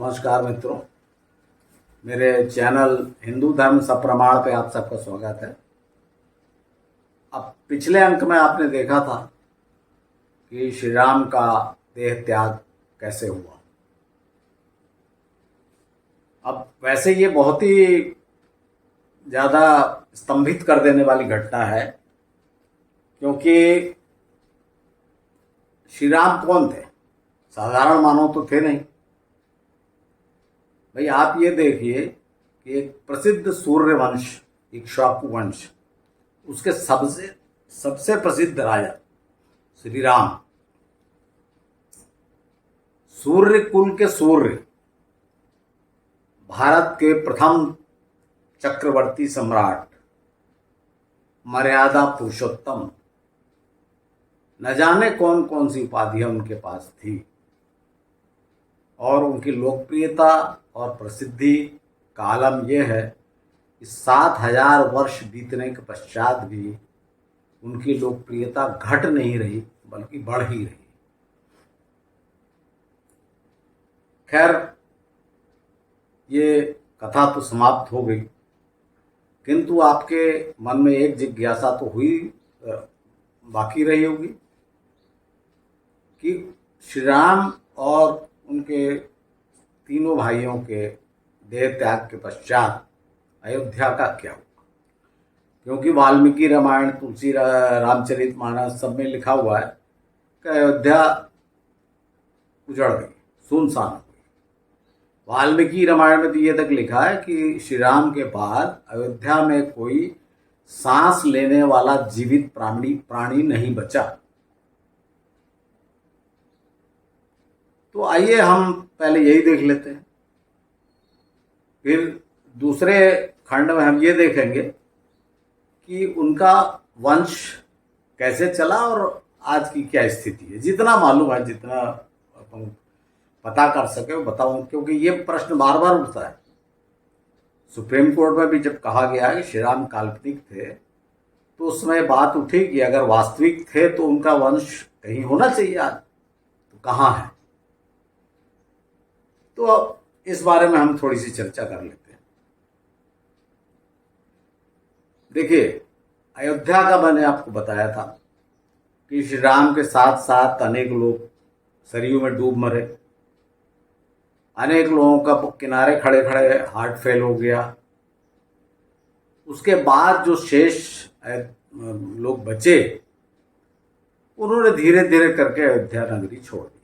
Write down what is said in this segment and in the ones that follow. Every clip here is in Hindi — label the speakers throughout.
Speaker 1: नमस्कार मित्रों, मेरे चैनल हिंदू धर्म सप्रमाण पे आप सबका स्वागत है। अब पिछले अंक में आपने देखा था कि श्री राम का देह त्याग कैसे हुआ। अब वैसे ये बहुत ही ज़्यादा स्तंभित कर देने वाली घटना है, क्योंकि श्री राम कौन थे? साधारण मानव तो थे नहीं। भाई आप ये देखिए कि एक प्रसिद्ध सूर्य वंश, इक्ष्वाकु वंश, उसके सबसे प्रसिद्ध राजा श्री राम, सूर्य कुल के सूर्य, भारत के प्रथम चक्रवर्ती सम्राट, मर्यादा पुरुषोत्तम, न जाने कौन कौन सी उपाधियां उनके पास थी, और उनकी लोकप्रियता और प्रसिद्धि का आलम यह है कि 7000 वर्ष बीतने के पश्चात भी उनकी लोकप्रियता घट नहीं रही बल्कि बढ़ ही रही। खैर, ये कथा तो समाप्त हो गई, किंतु आपके मन में एक जिज्ञासा तो हुई, बाकी रही होगी कि श्री राम और उनके तीनों भाइयों के देह त्याग के पश्चात अयोध्या का क्या हुआ। क्योंकि वाल्मीकि रामायण, तुलसी रामचरितमानस सब में लिखा हुआ है कि अयोध्या उजड़ गई, सुनसान हो गई। वाल्मीकि रामायण में तो ये तक लिखा है कि श्री राम के बाद अयोध्या में कोई सांस लेने वाला जीवित प्राणी नहीं बचा। तो आइए हम पहले यही देख लेते हैं, फिर दूसरे खंड में हम ये देखेंगे कि उनका वंश कैसे चला और आज की क्या स्थिति है। जितना मालूम है, जितना अपन पता कर सके बताऊं, क्योंकि ये प्रश्न बार बार उठता है। सुप्रीम कोर्ट में भी जब कहा गया कि श्री राम काल्पनिक थे, तो उसमें बात उठी कि अगर वास्तविक थे तो उनका वंश कहीं होना चाहिए, आज तो कहाँ है। तो अब इस बारे में हम थोड़ी सी चर्चा कर लेते हैं। देखिए, अयोध्या का मैंने आपको बताया था कि श्री राम के साथ साथ अनेक लोग सरयू में डूब मरे, अनेक लोगों का किनारे खड़े खड़े हार्ट फेल हो गया। उसके बाद जो शेष लोग बचे, उन्होंने धीरे धीरे करके अयोध्या नगरी छोड़ दी।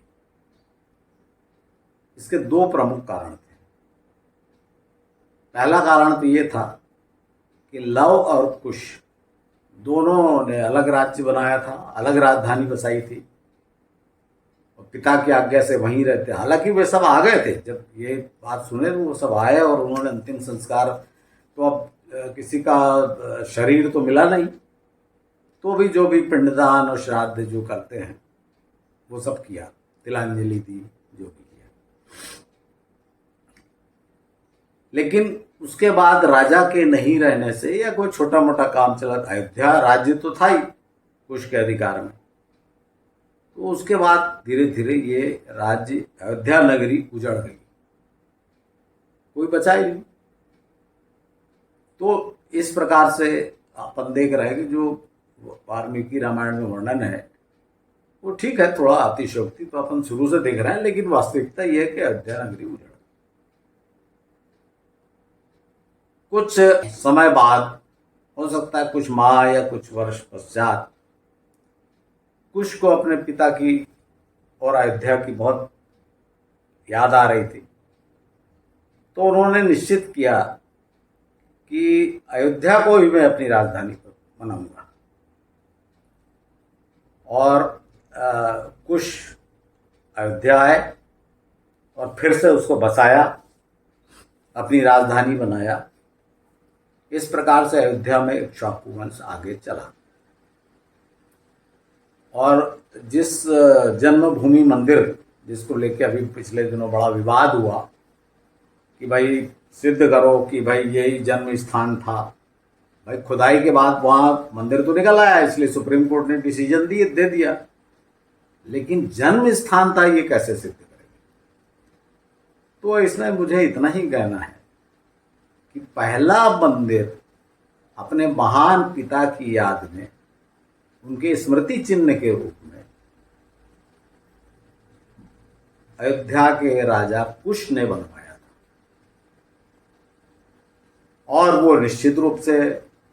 Speaker 1: इसके दो प्रमुख कारण थे। पहला कारण तो ये था कि लव और कुश दोनों ने अलग राज्य बनाया था, अलग राजधानी बसाई थी, और पिता की आज्ञा से वहीं रहते। हालांकि वे सब आ गए थे, जब ये बात सुने तो वो सब आए और उन्होंने अंतिम संस्कार, तो अब किसी का शरीर तो मिला नहीं, तो भी जो भी पिंडदान और श्राद्ध जो करते हैं वो सब किया, तिलांजलि दी, जो भी किया। लेकिन उसके बाद राजा के नहीं रहने से या कोई छोटा मोटा काम चला, अयोध्या राज्य तो था ही कुश के अधिकार में, तो उसके बाद धीरे धीरे ये राज्य, अयोध्या नगरी उजड़ गई, कोई बचा ही नहीं। तो इस प्रकार से अपन देख रहे हैं कि जो वाल्मीकि रामायण में वर्णन है वो ठीक है, थोड़ा अतिशयोक्ति तो अपन शुरू से देख रहे हैं, लेकिन वास्तविकता यह है कि अयोध्या नगरी उजड़। कुछ समय बाद, हो सकता है कुछ माह या कुछ वर्ष पश्चात, कुश को अपने पिता की और अयोध्या की बहुत याद आ रही थी। तो उन्होंने निश्चित किया कि अयोध्या को ही मैं अपनी राजधानी पर बनाऊंगा, और कुश अयोध्या आए और फिर से उसको बसाया, अपनी राजधानी बनाया। इस प्रकार से अयोध्या में इक्ष्वाकु वंश आगे चला। और जिस जन्मभूमि मंदिर, जिसको लेके अभी पिछले दिनों बड़ा विवाद हुआ कि भाई सिद्ध करो कि भाई यही जन्म स्थान था, भाई खुदाई के बाद वहाँ मंदिर तो निकल आया, इसलिए सुप्रीम कोर्ट ने डिसीजन दे दिया, लेकिन जन्म स्थान था ये कैसे सिद्ध करेंगे। तो इसमें मुझे इतना ही कहना है कि पहला मंदिर अपने महान पिता की याद में, उनके स्मृति चिन्ह के रूप में अयोध्या के राजा कुश ने बनवाया था। और वो निश्चित रूप से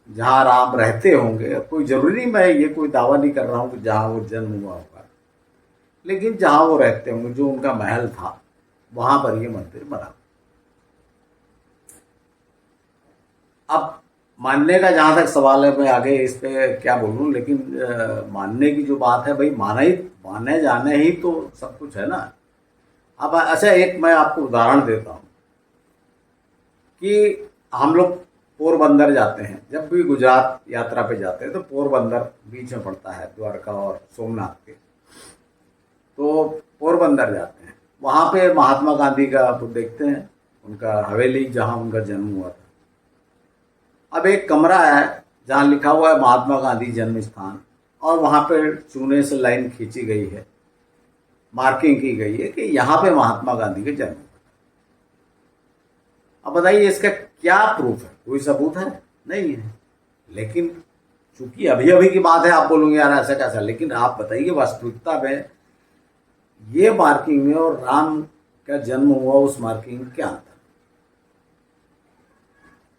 Speaker 1: जहाँ राम रहते होंगे, कोई जरूरी नहीं, मैं ये कोई दावा नहीं कर रहा हूँ कि जहाँ वो जन्म हुआ होगा, लेकिन जहाँ वो रहते होंगे, जो उनका महल था, वहां पर ये मंदिर बना। अब मानने का जहां तक सवाल है, मैं आगे इस पे क्या बोलूं, लेकिन मानने की जो बात है भाई, माने जाने ही तो सब कुछ है ना। अब अच्छा, एक मैं आपको उदाहरण देता हूं कि हम लोग पोरबंदर जाते हैं, जब भी गुजरात यात्रा पे जाते हैं तो पोरबंदर बीच में पड़ता है द्वारका और सोमनाथ के। तो पोरबंदर जाते हैं, वहां पे महात्मा गांधी का तो देखते हैं, उनका हवेली जहां उनका जन्म हुआ था। अब एक कमरा है जहां लिखा हुआ है महात्मा गांधी जन्म स्थान, और वहां पे चूने से लाइन खींची गई है, मार्किंग की गई है कि यहाँ पे महात्मा गांधी के जन्म हुआ। अब बताइए इसका क्या प्रूफ है? कोई सबूत है? नहीं है। लेकिन चूंकि अभी अभी की बात है, आप बोलोगे यार ऐसा कैसा, लेकिन आप बताइए वास्तविकता में ये मार्किंग में और राम का जन्म हुआ उस मार्किंग में क्या अंतर?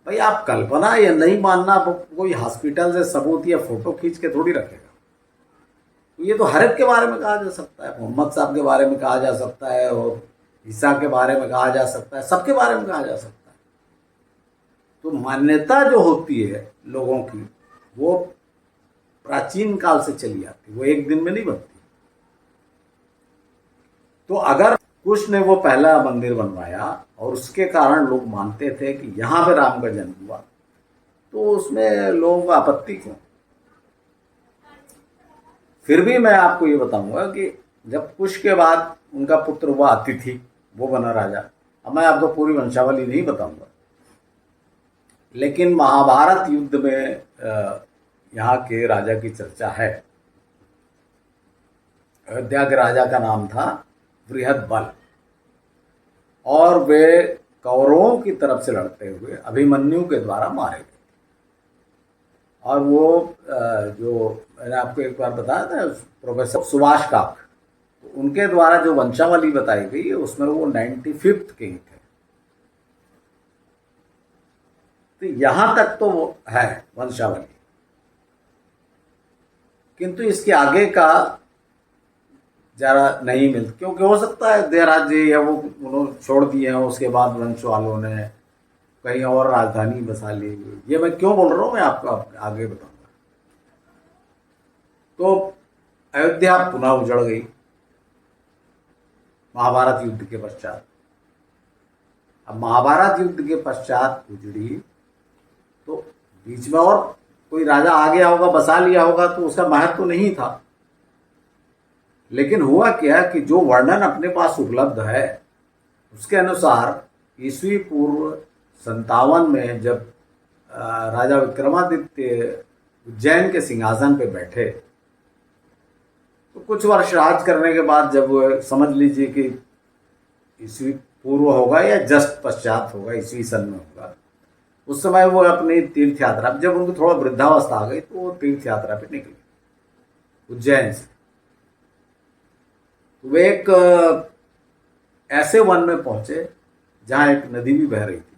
Speaker 1: भाई आप कल्पना या नहीं मानना, कोई हॉस्पिटल से सबूत या फोटो खींच के थोड़ी रखेगा। ये तो हर एक के बारे में कहा जा सकता है, मोहम्मद साहब के बारे में कहा जा सकता है, और ईसा के बारे में कहा जा सकता है, सबके बारे में कहा जा सकता है। तो मान्यता जो होती है लोगों की, वो प्राचीन काल से चली आती, वो एक दिन में नहीं बनती। तो अगर कुश ने वो पहला मंदिर बनवाया और उसके कारण लोग मानते थे कि यहां पे राम का जन्म हुआ, तो उसमें लोगों को आपत्ति क्यों? फिर भी मैं आपको ये बताऊंगा कि जब कुश के बाद उनका पुत्र हुआ अतिथि, वो बना राजा। अब मैं आपको पूरी वंशावली नहीं बताऊंगा, लेकिन महाभारत युद्ध में यहाँ के राजा की चर्चा है। अयोध्या के राजा का नाम था बृहदबल, और वे कौरवों की तरफ से लड़ते हुए अभिमन्यु के द्वारा मारे गए। और वो जो मैंने आपको एक बार बताया था, प्रोफेसर सुभाष काक, तो उनके द्वारा जो वंशावली बताई गई है उसमें वो 95th किंग थे। तो यहां तक तो वो है वंशावली, किंतु इसके आगे का जरा नहीं मिलता, क्योंकि हो सकता है देहराज या वो उन्होंने छोड़ दिए हैं, उसके बाद वंश वालों ने कहीं और राजधानी बसा ली। ये मैं क्यों बोल रहा हूँ, मैं आपको आगे बताऊंगा। तो अयोध्या पुनः उजड़ गई महाभारत युद्ध के पश्चात। अब महाभारत युद्ध के पश्चात उजड़ी, तो बीच में और कोई राजा आ गया होगा, बसा लिया होगा, तो उसका महत्व तो नहीं था। लेकिन हुआ क्या कि जो वर्णन अपने पास उपलब्ध है उसके अनुसार ईस्वी पूर्व 57 में जब राजा विक्रमादित्य उज्जैन के सिंहासन पे बैठे, तो कुछ वर्ष राज करने के बाद, जब समझ लीजिए कि ईस्वी पूर्व होगा या जस्ट पश्चात होगा, ईस्वी सन में होगा, उस समय वो अपनी तीर्थ यात्रा, जब उनको थोड़ा वृद्धावस्था आ गई तो वो तीर्थ यात्रा पे निकले उज्जैन से। तो वे एक ऐसे वन में पहुंचे जहां एक नदी भी बह रही थी।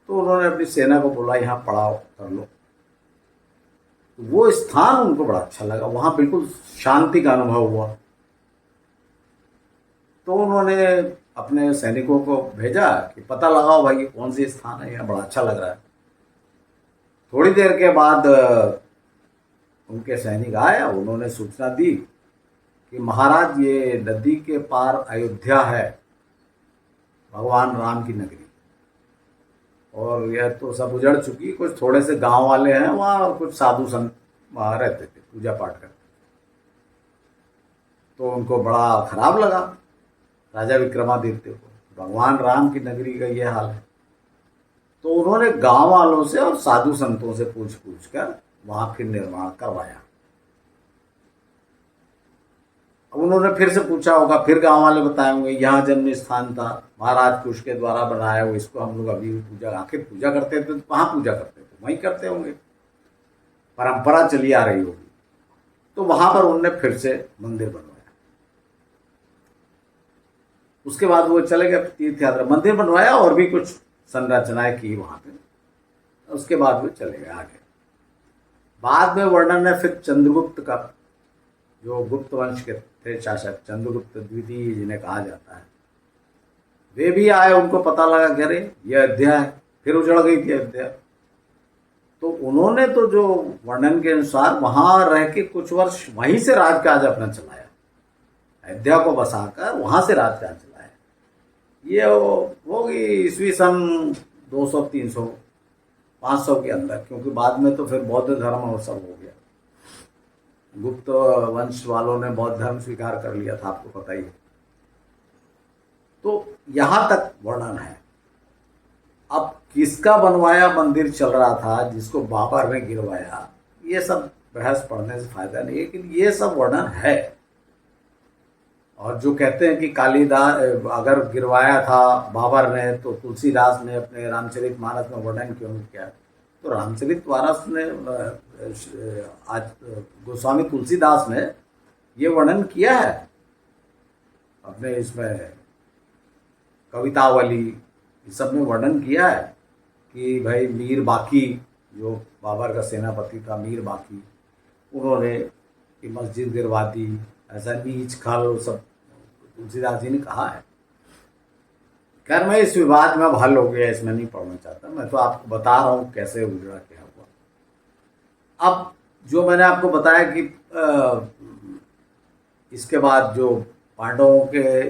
Speaker 1: तो उन्होंने अपनी सेना को बोला यहाँ पड़ाव कर लो। तो वो स्थान उनको बड़ा अच्छा लगा, वहां बिल्कुल शांति का अनुभव हुआ। तो उन्होंने अपने सैनिकों को भेजा कि पता लगाओ भाई ये कौन सी स्थान है, यहाँ बड़ा अच्छा लग रहा है। थोड़ी देर के बाद उनके सैनिक आए, उन्होंने सूचना दी कि महाराज ये नदी के पार अयोध्या है, भगवान राम की नगरी, और यह तो सब उजड़ चुकी, कुछ थोड़े से गांव वाले हैं वहाँ, और कुछ साधु संत वहाँ रहते थे, पूजा पाठ करते थे। तो उनको बड़ा खराब लगा राजा विक्रमादित्य को, भगवान राम की नगरी का ये हाल है। तो उन्होंने गांव वालों से और साधु संतों से पूछ कर वहां फिर निर्माण करवाया। अब उन्होंने फिर से पूछा होगा, फिर गांव वाले बताए होंगे यहाँ जन्म स्थान था, महाराज कुश के द्वारा बनाया हुआ, इसको हम लोग अभी भी पूजा, आखिर पूजा करते थे तो कहाँ पूजा करते थे, वहीं करते होंगे, परंपरा चली आ रही होगी। तो वहां पर उनने फिर से मंदिर बनवाया। उसके बाद वो चले गए तीर्थ यात्रा, मंदिर बनवाया और भी कुछ संरचनाएं की वहां पे, उसके बाद वो चले गए आगे। बाद में वर्णन है फिर चंद्रगुप्त का, जो गुप्त वंश के थे शासक, चंद्रगुप्त द्वितीय जिन्हें कहा जाता है, वे भी आए। उनको पता लगा कि अरे ये अयोध्या है, फिर उजड़ गई थी अयोध्या। तो उन्होंने तो जो वर्णन के अनुसार वहां रह के कुछ वर्ष वहीं से राजकाज अपना चलाया, अयोध्या को बसाकर वहां से राजकाज चलाया। ये होगी ईस्वी सन 200, 300, 500 के अंदर, क्योंकि बाद में तो फिर बौद्ध धर्म और सब हो गया। गुप्त वंश वालों ने बौद्ध धर्म स्वीकार कर लिया था, आपको पता ही है। तो यहां तक वर्णन है। अब किसका बनवाया मंदिर चल रहा था, जिसको बाबर ने गिरवाया, ये सब बहस पढ़ने से फायदा नहीं है, लेकिन ये सब वर्णन है। और जो कहते हैं कि कालिदास अगर गिरवाया था बाबर ने, तो तुलसीदास ने अपने रामचरितमानस में वर्णन क्यों नहीं किया? तो रामचरितमानस ने आज गोस्वामी तुलसीदास ने ये वर्णन किया है अपने इसमें कवितावली, इस सब में वर्णन किया है कि भाई मीर बाकी, जो बाबर का सेनापति था मीर बाकी, उन्होंने कि मस्जिद गिरवा दी, ऐसा नीच खल सब तुलसीदास जी ने कहा है। खैर मैं इस विवाद में अब हल हो गया, इसमें नहीं पढ़ना चाहता, मैं तो आपको बता रहा हूँ कैसे उजड़ा क्या हुआ। अब जो मैंने आपको बताया कि इसके बाद जो पांडवों के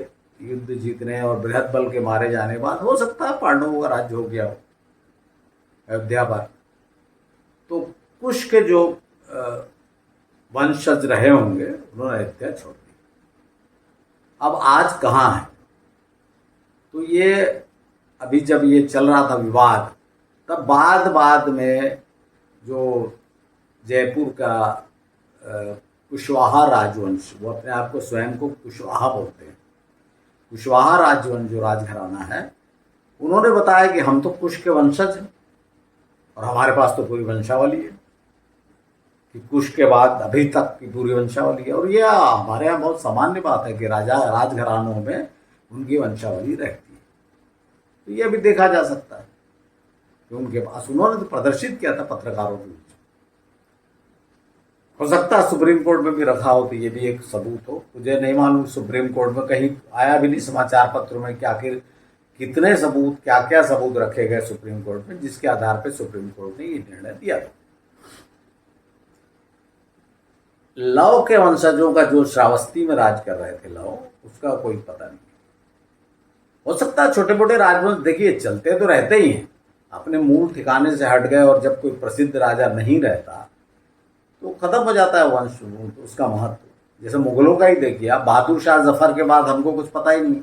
Speaker 1: युद्ध जीतने और बृहद बल के मारे जाने के बाद हो सकता है पांडवों का राज्य हो गया हो अयोध्या पर, तो कुश के जो वंशज रहे होंगे उन्होंने अयोध्या छोड़ दी। अब आज कहाँ है? तो ये अभी जब ये चल रहा था विवाद, तब बाद में जो जयपुर का कुशवाहा राजवंश, वो अपने आप को स्वयं को कुशवाहा बोलते हैं, कुशवाहा राजवंश जो राजघराना है, उन्होंने बताया कि हम तो कुश के वंशज हैं और हमारे पास तो पूरी वंशावली है, कि कुश के बाद अभी तक की पूरी वंशावली है। और यह हमारे यहाँ बहुत सामान्य बात है कि राजा राजघरानों में उनकी वंशावली रहती है। तो यह भी देखा जा सकता है कि उनके पास, उन्होंने तो प्रदर्शित किया था पत्रकारों के बीच। हो सकता है सुप्रीम कोर्ट में भी रखा हो, तो ये भी एक सबूत हो, मुझे नहीं मालूम। सुप्रीम कोर्ट में कहीं आया भी नहीं समाचार पत्रों में कि आखिर कितने सबूत, क्या क्या सबूत रखे गए सुप्रीम कोर्ट में, जिसके आधार पर सुप्रीम कोर्ट ने ये निर्णय दिया था। लव के वंशजों का जो श्रावस्ती में राज कर रहे थे लव, उसका कोई पता नहीं। हो सकता है छोटे मोटे राजवंश, देखिए चलते तो रहते ही हैं, अपने मूल ठिकाने से हट गए, और जब कोई प्रसिद्ध राजा नहीं रहता तो खत्म हो जाता है वंश, उसका महत्व। जैसे मुगलों का ही देखिए आप, बहादुर शाह जफर के बाद हमको कुछ पता ही नहीं,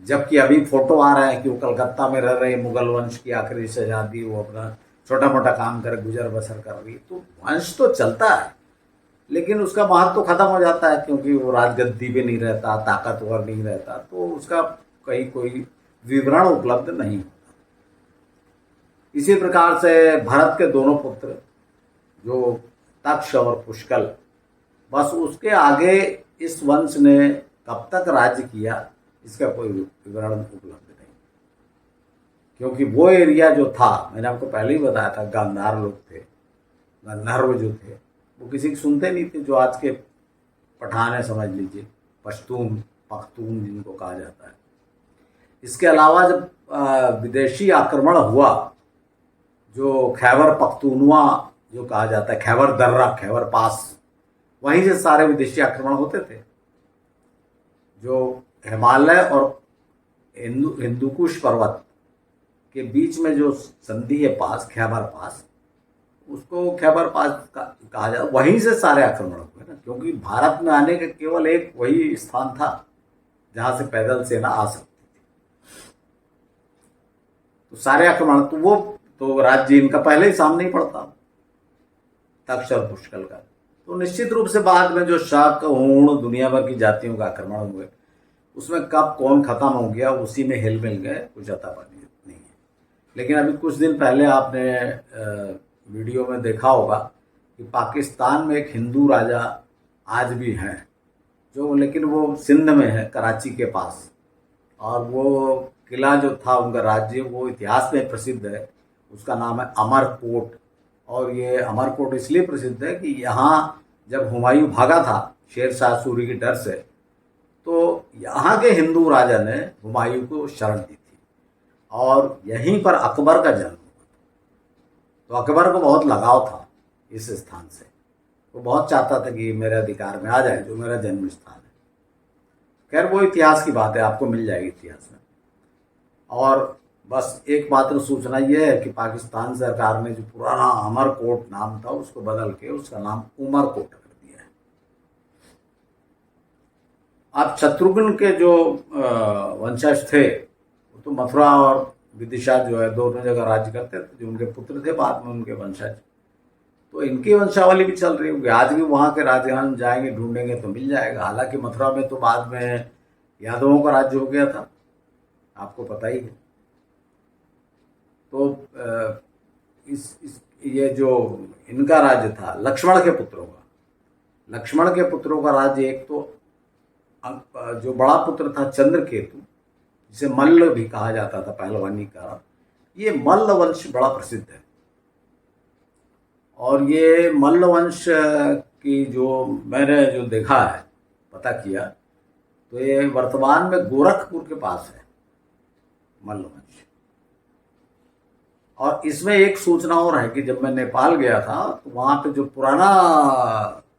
Speaker 1: जबकि अभी फोटो आ रहे हैं कि वो कलकत्ता में रह रहे मुगल वंश की आखिरी शहजादी, वो अपना छोटा मोटा काम कर गुजर बसर कर रही। तो वंश तो चलता है, लेकिन उसका महत्व तो खत्म हो जाता है, क्योंकि वो राजगद्दी पे नहीं रहता, ताकतवर नहीं रहता, तो उसका कहीं कोई विवरण उपलब्ध नहीं होता। इसी प्रकार से भरत के दोनों पुत्र, जो तक्ष और पुष्कल, बस उसके आगे इस वंश ने कब तक राज्य किया, इसका कोई विवरण उपलब्ध नहीं, क्योंकि वो एरिया जो था, मैंने आपको पहले ही बताया था, गांधार लोग थे, गंधर्व जो थे, वो किसी की सुनते नहीं थे। जो आज के पठान है समझ लीजिए, पश्तून, पख्तून जिनको कहा जाता है। इसके अलावा जब विदेशी आक्रमण हुआ, जो खैबर पख्तूनवा जो कहा जाता है, खैबर दर्रा, खैबर पास, वहीं से सारे विदेशी आक्रमण होते थे। जो हिमालय और हिंदुकुश पर्वत के बीच में जो संधि है पास, खैबर पास, उसको खैबर पास कहा जाता, वहीं से सारे आक्रमण हुए ना, क्योंकि भारत में आने का केवल एक वही स्थान था जहां से पैदल सेना आ सकती थी। तो सारे आक्रमण, तो वो तो राज्य इनका पहले ही सामने ही पड़ता, तक्ष और पुष्कल का। तो निश्चित रूप से बाद में जो शाक हूण दुनिया भर की जातियों का आक्रमण हुए, उसमें कब कौन खत्म हो गया उसी में हिल मिल गए, कुछ अता पता नहीं है। लेकिन अभी कुछ दिन पहले आपने वीडियो में देखा होगा कि पाकिस्तान में एक हिंदू राजा आज भी हैं, जो लेकिन वो सिंध में है, कराची के पास, और वो किला जो था उनका राज्य वो इतिहास में प्रसिद्ध है, उसका नाम है अमरकोट। और ये अमरकोट इसलिए प्रसिद्ध है कि यहाँ जब हुमायूं भागा था शेर शाह सूरी के डर से, तो यहाँ के हिंदू राजा ने हुमायूं को शरण दी थी, और यहीं पर अकबर का जन्म हुआ। तो अकबर को बहुत लगाव था इस स्थान से, वो बहुत चाहता था कि मेरे अधिकार में आ जाए जो मेरा जन्म स्थान है। खैर वो इतिहास की बात है, आपको मिल जाएगी इतिहास में। और बस एक मात्र सूचना यह है कि पाकिस्तान सरकार ने जो पुराना अमरकोट नाम था उसको बदल के उसका नाम उमरकोट कर दिया है। अब शत्रुघ्न के जो वंशज थे वो तो मथुरा और विदिशा जो है दोनों जगह राज्य करते थे, जो उनके पुत्र थे बाद में उनके वंशज, तो इनकी वंशावली भी चल रही होगी। आज भी वहाँ के राजस्थान जाएंगे ढूंढेंगे तो मिल जाएगा। हालांकि मथुरा में तो बाद में यादवों का राज्य हो गया था, आपको पता ही है। तो ये जो इनका राज्य था लक्ष्मण के पुत्रों का, लक्ष्मण के पुत्रों का राज्य, एक तो जो बड़ा पुत्र था चंद्रकेतु, जिसे मल्ल भी कहा जाता था पहलवानी का, ये मल्ल वंश बड़ा प्रसिद्ध है। और ये मल्ल वंश की जो मैंने जो देखा है, पता किया, तो ये वर्तमान में गोरखपुर के पास है मल्ल वंश। और इसमें एक सूचना और है कि जब मैं नेपाल गया था तो वहाँ पे जो पुराना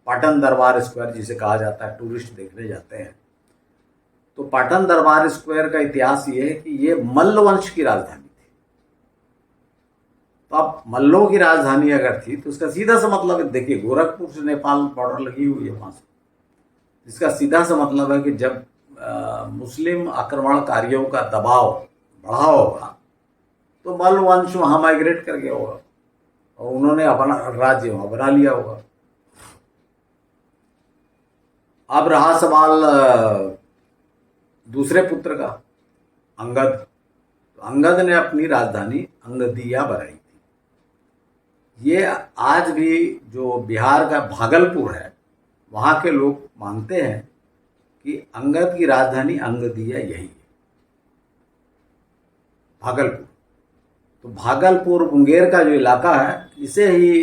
Speaker 1: पाटन दरबार स्क्वायर जिसे कहा जाता है, टूरिस्ट देखने जाते हैं, तो पाटन दरबार स्क्वायर का इतिहास ये है कि ये मल्ल वंश की राजधानी थी। तो अब मल्लों की राजधानी अगर थी तो उसका सीधा सा मतलब है, देखिए गोरखपुर से नेपाल बॉर्डर लगी हुई है वहाँ से, इसका सीधा सा मतलब है कि जब मुस्लिम आक्रमणकारियों का दबाव बढ़ा होगा तो मल्ल वंश वहाँ माइग्रेट कर गया होगा और उन्होंने अपना राज्य वहाँ बना लिया होगा। अब रहा सवाल दूसरे पुत्र का, अंगद। तो अंगद ने अपनी राजधानी अंगदिया बनाई थी। ये आज भी जो बिहार का भागलपुर है, वहाँ के लोग मानते हैं कि अंगद की राजधानी अंगदिया यही है, भागलपुर। तो भागलपुर मुंगेर का जो इलाका है इसे ही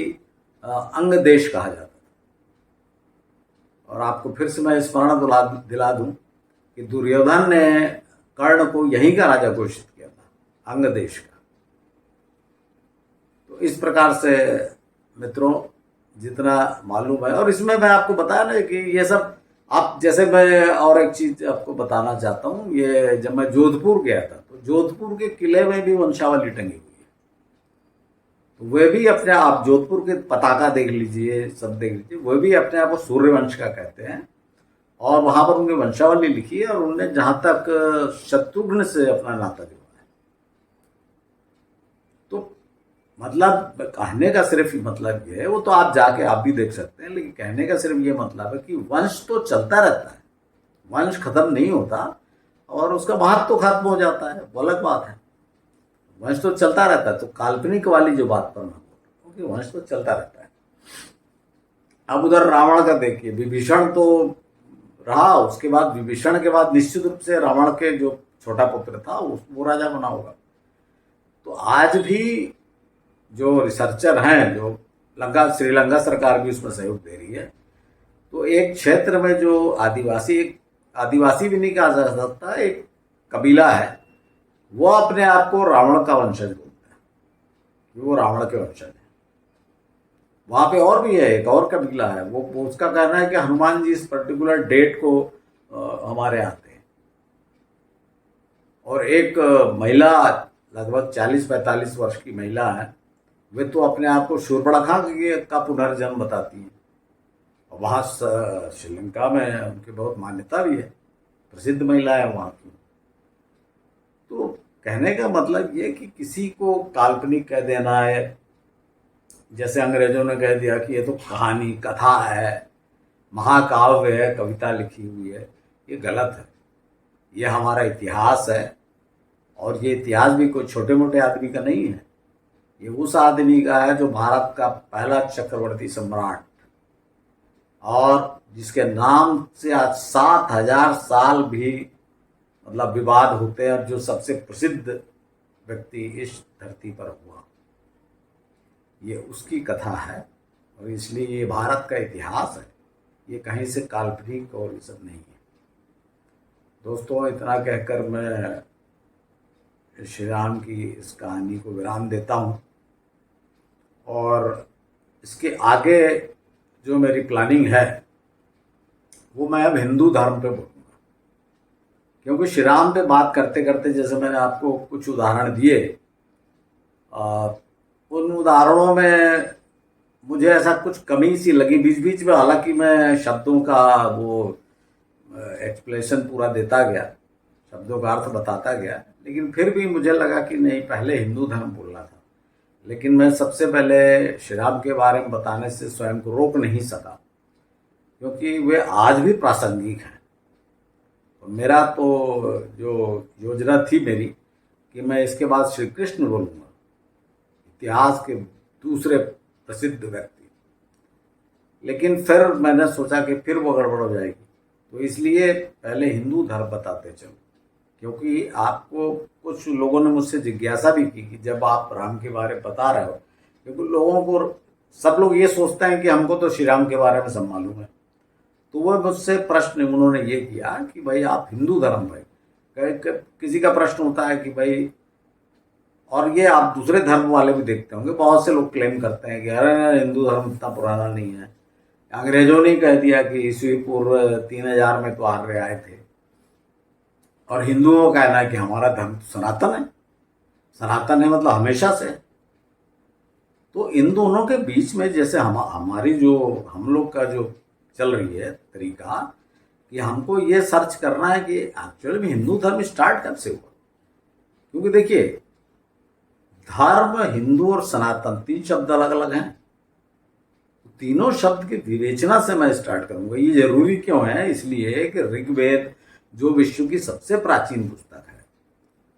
Speaker 1: अंग देश कहा जाता है। और आपको फिर से मैं स्मरण दिला दूं कि दुर्योधन ने कर्ण को यहीं का राजा घोषित किया था, अंग देश का। तो इस प्रकार से मित्रों जितना मालूम है, और इसमें मैं आपको बताया ना कि ये सब आप, जैसे मैं और एक चीज आपको बताना चाहता हूँ, ये जब मैं जोधपुर गया था तो जोधपुर के किले में भी वंशावली टंगी हुई है। तो वे भी अपने आप, जोधपुर के पताका देख लीजिए, सब देख लीजिए, वे भी अपने आप को सूर्यवंश का कहते हैं। और वहां पर उनकी वंशावली लिखी है, और उनने जहां तक शत्रुघ्न से अपना नाता जोड़ा है। तो मतलब कहने का सिर्फ मतलब ये है, वो तो आप जाके आप भी देख सकते हैं, लेकिन कहने का सिर्फ ये मतलब है कि वंश तो चलता रहता है, वंश खत्म नहीं होता, और उसका महत्व तो खत्म हो जाता है, वो अलग बात है। वंश तो चलता रहता है। तो काल्पनिक वाली जो बात पर मैं बोल रहा हूँ कि वंश तो चलता रहता है। अब उधर रावण का देखिए, विभीषण तो रहा, उसके बाद विभीषण के बाद निश्चित रूप से रावण के जो छोटा पुत्र था वो राजा बना होगा। तो आज भी जो रिसर्चर हैं, जो श्रीलंका सरकार भी उसमें सहयोग दे रही है, तो एक क्षेत्र में जो आदिवासी भी नहीं कहा जा सकता, एक कबीला है, वो अपने आप को रावण का वंशज बोलता है, वो रावण के वंशज है। वहां पे और भी है, एक और कबीला है, वो उसका कहना है कि हनुमान जी इस पर्टिकुलर डेट को हमारे आते हैं। और एक महिला लगभग 40-45 वर्ष की महिला है, वे तो अपने आप को शूर्पणखा का पुनर्जन्म बताती है। और वहाँ श्रीलंका में उनकी बहुत मान्यता भी है, प्रसिद्ध महिला है वहाँ की। तो कहने का मतलब ये कि किसी को काल्पनिक कह देना है जैसे अंग्रेजों ने कह दिया कि ये तो कहानी कथा है, महाकाव्य है, कविता लिखी हुई है, ये गलत है। ये हमारा इतिहास है, और ये इतिहास भी कोई छोटे मोटे आदमी का नहीं है। ये उस आदमी का है जो भारत का पहला चक्रवर्ती सम्राट, और जिसके नाम से आज 7,000 साल भी मतलब विवाद होते हैं, और जो सबसे प्रसिद्ध व्यक्ति इस धरती पर हुआ, ये उसकी कथा है। और इसलिए ये भारत का इतिहास है, ये कहीं से काल्पनिक और ये सब नहीं है। दोस्तों, इतना कहकर मैं श्री राम की इस कहानी को विराम देता हूँ, और इसके आगे जो मेरी प्लानिंग है वो मैं अब हिंदू धर्म पे बोलूँगा, क्योंकि श्री राम पे बात करते करते जैसे मैंने आपको कुछ उदाहरण दिए, उन उदाहरणों में मुझे ऐसा कुछ कमी सी लगी बीच बीच में। हालांकि मैं शब्दों का वो एक्सप्लेनेशन पूरा देता गया, शब्दों का अर्थ बताता गया, लेकिन फिर भी मुझे लगा कि नहीं, पहले हिंदू धर्म बोलना था। लेकिन मैं सबसे पहले श्री राम के बारे में बताने से स्वयं को रोक नहीं सका, क्योंकि वे आज भी प्रासंगिक हैं। तो मेरा तो जो योजना थी मेरी कि मैं इसके बाद श्री कृष्ण बोलूँगा, इतिहास के दूसरे प्रसिद्ध व्यक्ति, लेकिन फिर मैंने सोचा कि फिर वो गड़बड़ हो जाएगी, तो इसलिए पहले हिंदू धर्म बताते चलो। क्योंकि आपको कुछ लोगों ने मुझसे जिज्ञासा भी की कि जब आप राम के बारे में बता रहे हो, क्योंकि लोगों को, सब लोग ये सोचते हैं कि हमको तो श्री राम के बारे में सब मालूम है, तो वह मुझसे प्रश्न उन्होंने ये किया कि भाई आप हिंदू धर्म भाई, किसी का प्रश्न होता है कि भाई, और ये आप दूसरे धर्म वाले भी देखते होंगे, बहुत से लोग क्लेम करते हैं कि अरे हिंदू धर्म इतना पुराना नहीं है, अंग्रेजों ने कह दिया कि ईस्वी पूर्व 3000 में तो आर्य आए थे, और हिंदुओं का कहना है कि हमारा धर्म तो सनातन है। सनातन है मतलब हमेशा से। तो इन दोनों के बीच में जैसे हमारी जो हम लोग का जो चल रही है तरीका, कि हमको ये सर्च करना है कि एक्चुअली में हिंदू धर्म स्टार्ट कब से हुआ। क्योंकि देखिए, धर्म, हिंदू और सनातन 3 शब्द अलग अलग हैं। तीनों शब्द की विवेचना से मैं स्टार्ट करूंगा। ये जरूरी क्यों है? इसलिए कि ऋग्वेद जो विश्व की सबसे प्राचीन पुस्तक है,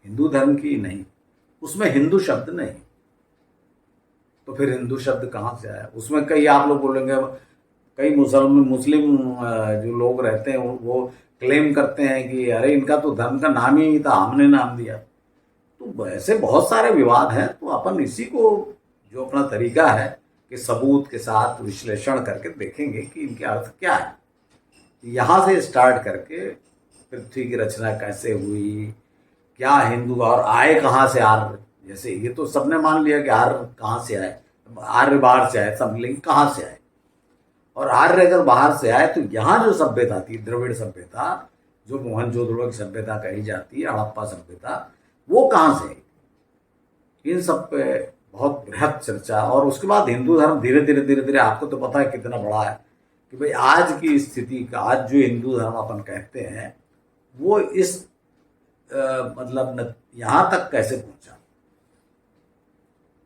Speaker 1: हिंदू धर्म की नहीं, उसमें हिंदू शब्द नहीं। तो फिर हिंदू शब्द कहाँ से आया? उसमें कई, आप लोग बोलेंगे, कई मुस्लिम जो लोग रहते हैं वो क्लेम करते हैं कि अरे इनका तो धर्म का नाम ही नहीं था, हमने नाम दिया। तो ऐसे बहुत सारे विवाद हैं। तो अपन इसी को, जो अपना तरीका है कि सबूत के साथ विश्लेषण करके देखेंगे कि इनके अर्थ क्या है। यहाँ से स्टार्ट करके पृथ्वी की रचना कैसे हुई, क्या हिंदू, और आए कहाँ से आर्य। जैसे ये तो सबने मान लिया कि आर्य कहाँ से आए, आर्य बाहर से आए सब, लेकिन कहाँ से आए? और आर्य अगर बाहर से आए तो यहाँ जो सभ्यता थी, द्रविड़ सभ्यता, जो मोहनजोदड़ो की सभ्यता कही जाती है, हड़प्पा सभ्यता, वो कहाँ से आई? इन सब पे बहुत बृहद चर्चा। और उसके बाद हिंदू धर्म धीरे धीरे धीरे धीरे, आपको तो पता है कितना बड़ा है, कि भाई आज की स्थिति का, आज जो हिंदू धर्म अपन कहते हैं, वो इस मतलब यहाँ तक कैसे पहुंचा,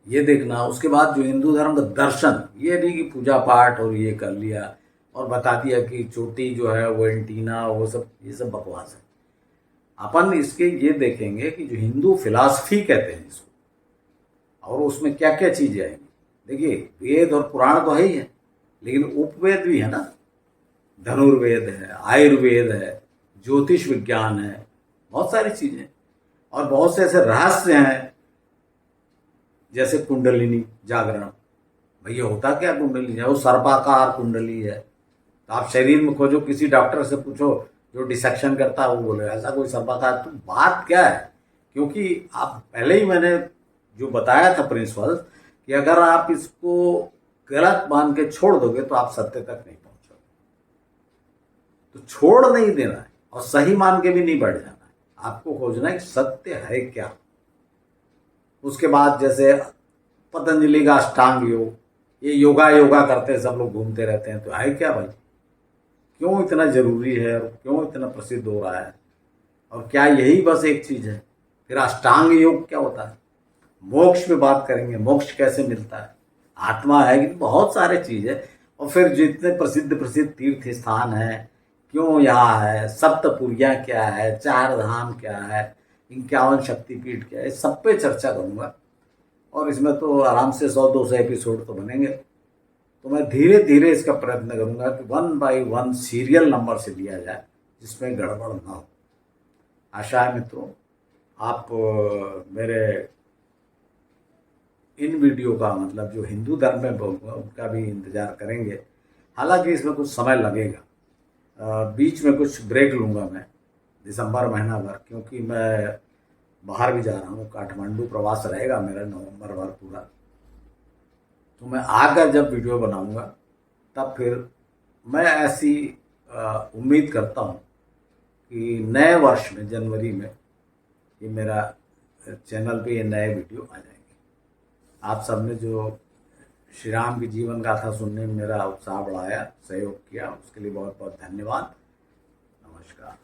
Speaker 1: ये देखना। उसके बाद जो हिंदू धर्म का दर्शन, ये नहीं कि पूजा पाठ और ये कर लिया और बता दिया कि चोटी जो है वो एंटीना, वो सब, ये सब बकवास है। अपन इसके ये देखेंगे कि जो हिंदू फिलॉसफी कहते हैं इसको, और उसमें क्या क्या चीजें आएंगी। देखिए, वेद और पुराण तो है ही है, लेकिन उपवेद भी है ना, धनुर्वेद है, आयुर्वेद है, ज्योतिष विज्ञान है, बहुत सारी चीजें, और बहुत से ऐसे रहस्य हैं, जैसे कुंडलिनी जागरण। भैया होता क्या कुंडलिनी है? वो सर्पाकार कुंडली है। तो आप शरीर में खोजो, किसी डॉक्टर से पूछो जो डिसेक्शन करता है, वो बोले ऐसा कोई सर्पाकार। तो बात क्या है? क्योंकि आप पहले ही मैंने जो बताया था प्रिंसिपल, कि अगर आप इसको गलत मान के छोड़ दोगे तो आप सत्य तक नहीं पहुंचोगे। तो छोड़ नहीं देना है, और सही मान के भी नहीं बढ़ जाना है। आपको खोजना है सत्य है क्या। उसके बाद जैसे पतंजलि का अष्टांग योग, ये योगा करते हैं सब लोग, घूमते रहते हैं, तो है क्या भाई? क्यों इतना जरूरी है, और क्यों इतना प्रसिद्ध हो रहा है? और क्या यही बस एक चीज है? फिर अष्टांग योग क्या होता है? मोक्ष पे बात करेंगे, मोक्ष कैसे मिलता है, आत्मा है कि बहुत सारे चीज है। और फिर जितने प्रसिद्ध प्रसिद्ध तीर्थ स्थान है, क्यों यहाँ है, सप्तपुरियाँ क्या है, चार धाम क्या है, 51 शक्तिपीठ क्या है, इस सब पे चर्चा करूंगा। और इसमें तो आराम से 100-200 एपिसोड तो बनेंगे। तो मैं धीरे धीरे इसका प्रयत्न करूंगा कि 1 बाय 1 सीरियल नंबर से लिया जाए, जिसमें गड़बड़ ना हो। आशा है मित्रों आप मेरे इन वीडियो का मतलब जो हिंदू धर्म में बोलूँगा उनका भी इंतजार करेंगे। हालांकि इसमें कुछ समय लगेगा, बीच में कुछ ब्रेक लूँगा मैं दिसंबर महीना भर, क्योंकि मैं बाहर भी जा रहा हूँ। काठमांडू प्रवास रहेगा मेरा नवंबर भर पूरा। तो मैं आकर जब वीडियो बनाऊँगा तब फिर मैं ऐसी उम्मीद करता हूँ कि नए वर्ष में जनवरी में ये मेरा चैनल पे ये नए वीडियो आ जाएंगे। आप सबने जो श्री राम की जीवन गाथा सुनने में मेरा उत्साह बढ़ाया, सहयोग किया, उसके लिए बहुत बहुत धन्यवाद। नमस्कार।